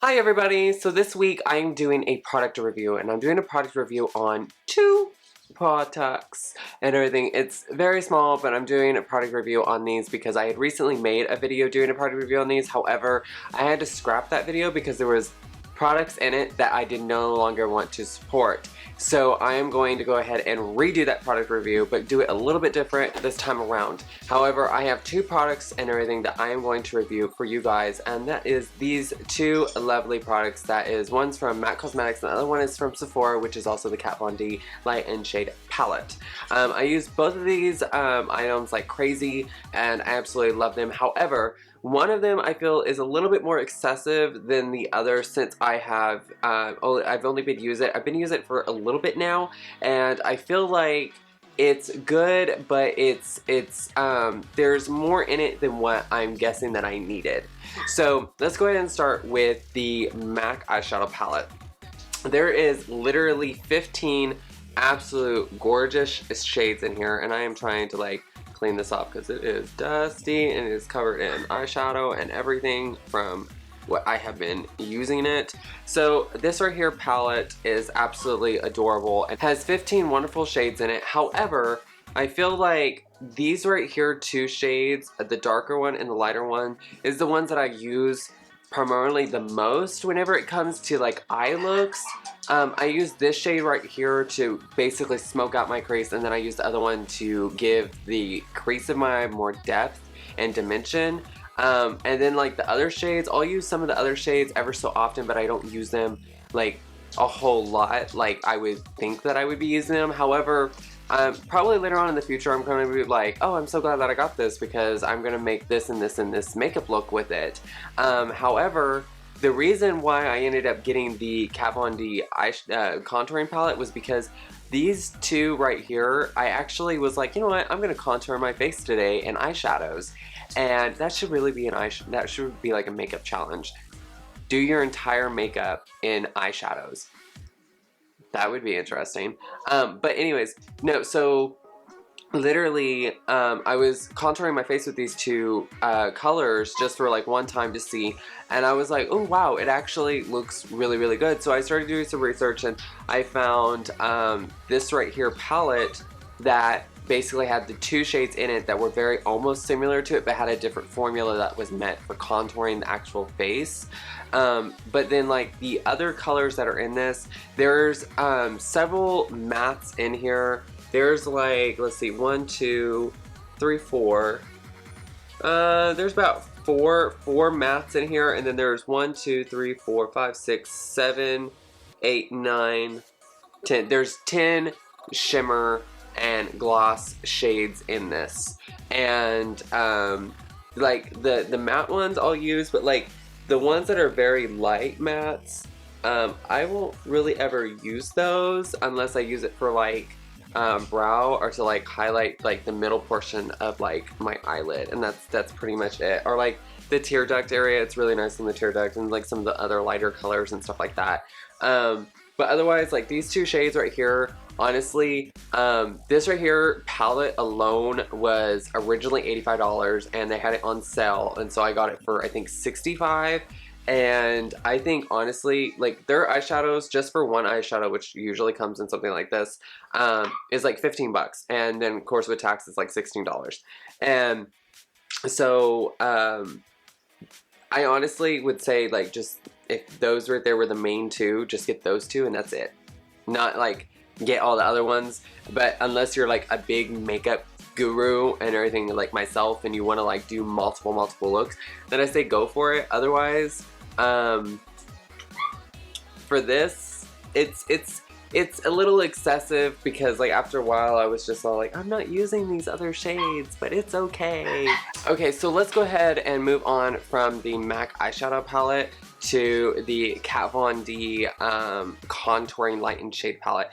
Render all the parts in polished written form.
Hi everybody! So this week I'm doing a product review, and I'm doing a product review on two products and everything. It's very small, but I'm doing a product review on these because I had recently made a video doing a product review on these. However, I had to scrap that video because there was products in it that I did no longer want to support. So I am going to go ahead and redo that product review, but do it a little bit different this time around. However, I have two products and everything that I am going to review for you guys, and that is these two lovely products. That is, one's from MAC Cosmetics and the other one is from Sephora, which is also the Kat Von D Light and Shade Palette. I use both of these items like crazy, and I absolutely love them. However, one of them I feel is a little bit more excessive than the other, since I have I've only been using it for a little bit now, and I feel like it's good, but there's more in it than what I'm guessing that I needed. So let's go ahead and start with the MAC eyeshadow palette. There is literally 15 absolute gorgeous shades in here, and I am trying to like clean this off because it is dusty and it is covered in eyeshadow and everything from what I have been using it. So this right here palette is absolutely adorable and has 15 wonderful shades in it. However, I feel like these right here two shades, the darker one and the lighter one, is the ones that I use primarily the most whenever it comes to like eye looks. I use this shade right here to basically smoke out my crease, and then I use the other one to give the crease of my eye more depth and dimension. And then like the other shades, I'll use some of the other shades ever so often, but I don't use them like a whole lot like I would think that I would be using them. However, probably later on in the future I'm going to be like, oh, I'm so glad that I got this because I'm going to make this and this and this makeup look with it. However, the reason why I ended up getting the Kat Von D contouring palette was because these two right here, I actually was like, you know what, I'm going to contour my face today in eyeshadows. And that should really be that should be like a makeup challenge. Do your entire makeup in eyeshadows. That would be interesting. But anyways, no, so literally I was contouring my face with these two colors just for like one time to see, and I was like, oh wow, it actually looks really, really good. So I started doing some research, and I found this right here palette that basically had the two shades in it that were very almost similar to it, but had a different formula that was meant for contouring the actual face. But then like the other colors that are in this, there's several mattes in here. There's like, let's see, 1, 2, 3, 4. There's about four mattes in here, and then there's 1, 2, 3, 4, 5, 6, 7, 8, 9, 10. There's 10 shimmer and gloss shades in this, and like the matte ones I'll use, but like the ones that are very light mattes, I won't really ever use those unless I use it for like brow, or to like highlight like the middle portion of like my eyelid, and that's pretty much it. Or like the tear duct area, it's really nice in the tear duct, and like some of the other lighter colors and stuff like that. But otherwise, like these two shades right here, honestly, this right here palette alone was originally $85, and they had it on sale, and so I got it for I think $65. And I think honestly, like their eyeshadows, just for one eyeshadow, which usually comes in something like this, is like 15 bucks, and then of course with tax it's like $16. And so I honestly would say, like, just if those right there were the main two, just get those two and that's it. Not like get all the other ones, but unless you're like a big makeup guru and everything like myself, and you want to like do multiple looks, then I say go for it. Otherwise, for this, it's a little excessive, because like after a while I was just all like, I'm not using these other shades, but it's okay. Okay, so let's go ahead and move on from the MAC eyeshadow palette to the Kat Von D contouring light and shade palette.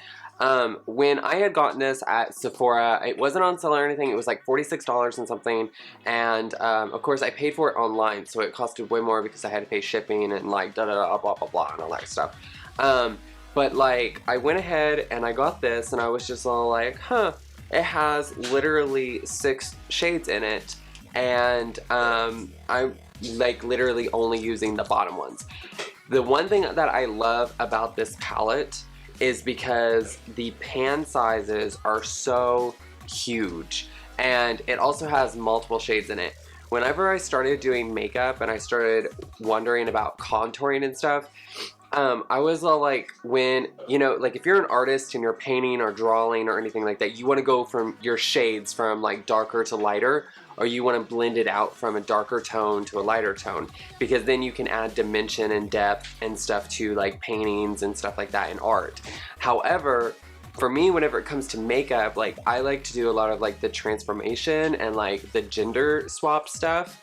When I had gotten this at Sephora, it wasn't on sale or anything. It was like $46 and something, and of course I paid for it online, so it costed way more because I had to pay shipping and like da da da blah blah blah and all that stuff. But like I went ahead and I got this, and I was just all like, huh, it has literally 6 shades in it, and I'm like literally only using the bottom ones. The one thing that I love about this palette is because the pan sizes are so huge, and it also has multiple shades in it. Whenever I started doing makeup and I started wondering about contouring and stuff, I was all like, when, you know, like if you're an artist and you're painting or drawing or anything like that, you want to go from your shades from like darker to lighter, or you want to blend it out from a darker tone to a lighter tone, because then you can add dimension and depth and stuff to like paintings and stuff like that in art. However, for me, whenever it comes to makeup, like I like to do a lot of like the transformation and like the gender swap stuff,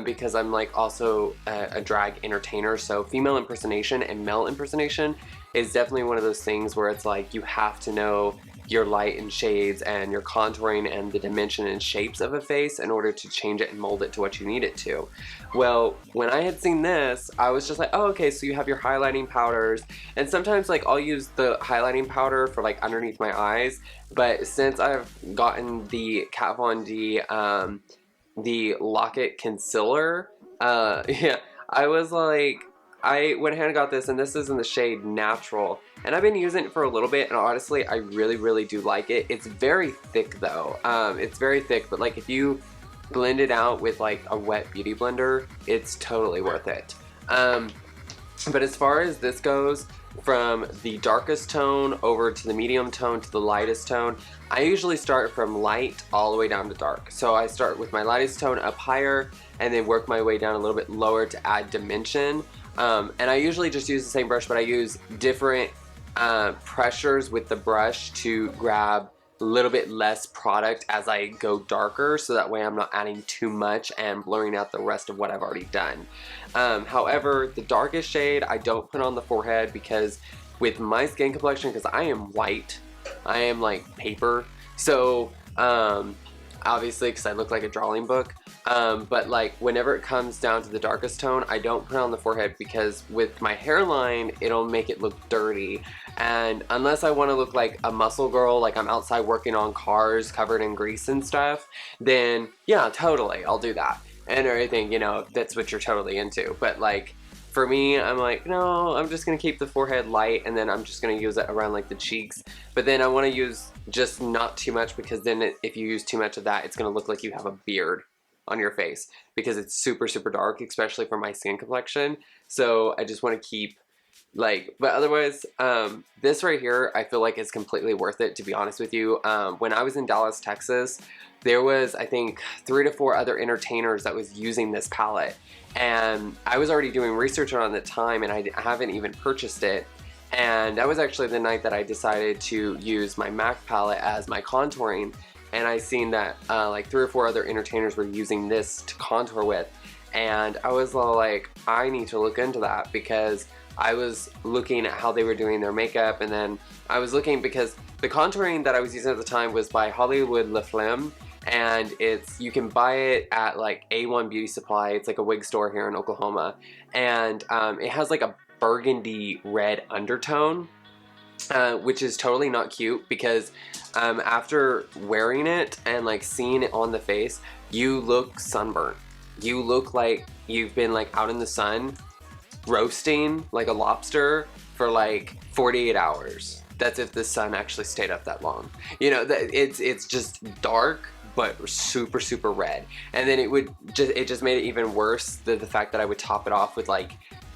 because I'm like also a drag entertainer, so female impersonation and male impersonation is definitely one of those things where it's like you have to know your light and shades and your contouring and the dimension and shapes of a face in order to change it and mold it to what you need it to. Well, when I had seen this, I was just like, oh, okay, so you have your highlighting powders, and sometimes like I'll use the highlighting powder for like underneath my eyes, but since I've gotten the Kat Von D the Lock-It Concealer, yeah, I was like, I went ahead and got this, and this is in the shade Natural, and I've been using it for a little bit, and honestly, I really do like it. It's very thick though. It's very thick, but like if you blend it out with like a wet beauty blender, it's totally worth it. But as far as this goes, from the darkest tone over to the medium tone to the lightest tone, I usually start from light all the way down to dark. So I start with my lightest tone up higher and then work my way down a little bit lower to add dimension. And I usually just use the same brush, but I use different pressures with the brush to grab a little bit less product as I go darker, so that way I'm not adding too much and blurring out the rest of what I've already done. However, the darkest shade I don't put on the forehead, because with my skin complexion, because I am white, I am like paper, so obviously because I look like a drawing book, but like whenever it comes down to the darkest tone, I don't put it on the forehead, because with my hairline it'll make it look dirty, and unless I want to look like a muscle girl, like I'm outside working on cars covered in grease and stuff, then yeah, totally, I'll do that and everything, you know, that's what you're totally into. But like for me, I'm like, no, I'm just gonna keep the forehead light, and then I'm just gonna use it around like the cheeks, but then I want to use just not too much, because then if you use too much of that, it's gonna look like you have a beard on your face, because it's super dark, especially for my skin complexion. So I just want to keep like, but otherwise, this right here I feel like is completely worth it, to be honest with you. When I was in Dallas, Texas, there was, I think, 3 to 4 other entertainers that was using this palette, and I was already doing research on it at the time, and I haven't even purchased it. And that was actually the night that I decided to use my MAC palette as my contouring, and I seen that like 3 or 4 other entertainers were using this to contour with, and I was all like, I need to look into that, because I was looking at how they were doing their makeup, and then I was looking, because the contouring that I was using at the time was by Hollywood La Femme, and you can buy it at like A1 Beauty Supply. It's like a wig store here in Oklahoma, and it has like a burgundy red undertone, which is totally not cute, because after wearing it and like seeing it on the face, you look sunburnt. You look like you've been like out in the sun roasting like a lobster for like 48 hours. That's if the sun actually stayed up that long. You know, it's just dark but super red. And then it just made it even worse, the fact that I would top it off with like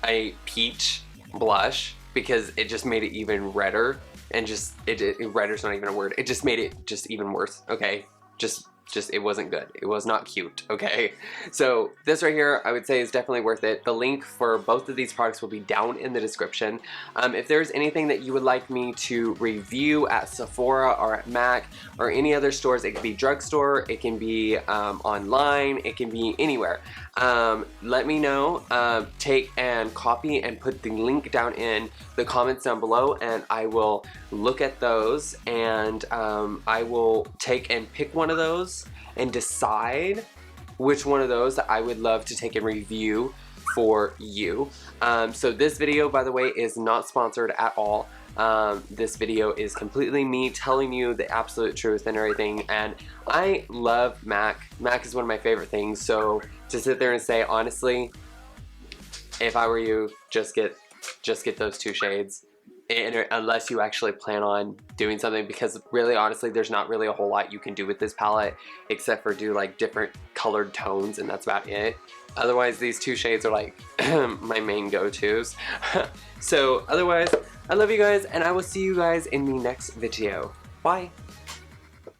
a peach blush, because it just made it even redder, and just redder's not even a word. It just made it just even worse. Okay, just it wasn't good. It was not cute, okay? So this right here, I would say, is definitely worth it. The link for both of these products will be down in the description. If there's anything that you would like me to review at Sephora or at MAC or any other stores, it could be drugstore, it can be online, it can be anywhere. Let me know. Take and copy and put the link down in the comments down below, and I will look at those, and I will take and pick one of those and decide which one of those that I would love to take and review for you. So this video, by the way, is not sponsored at all. This video is completely me telling you the absolute truth and everything, and I love MAC. MAC is one of my favorite things, so to sit there and say, honestly, if I were you, just get just get those two shades. And unless you actually plan on doing something, because really honestly there's not really a whole lot you can do with this palette except for do like different colored tones, and that's about it. Otherwise these two shades are like my main go-tos. So otherwise I love you guys, and I will see you guys in the next video. Bye.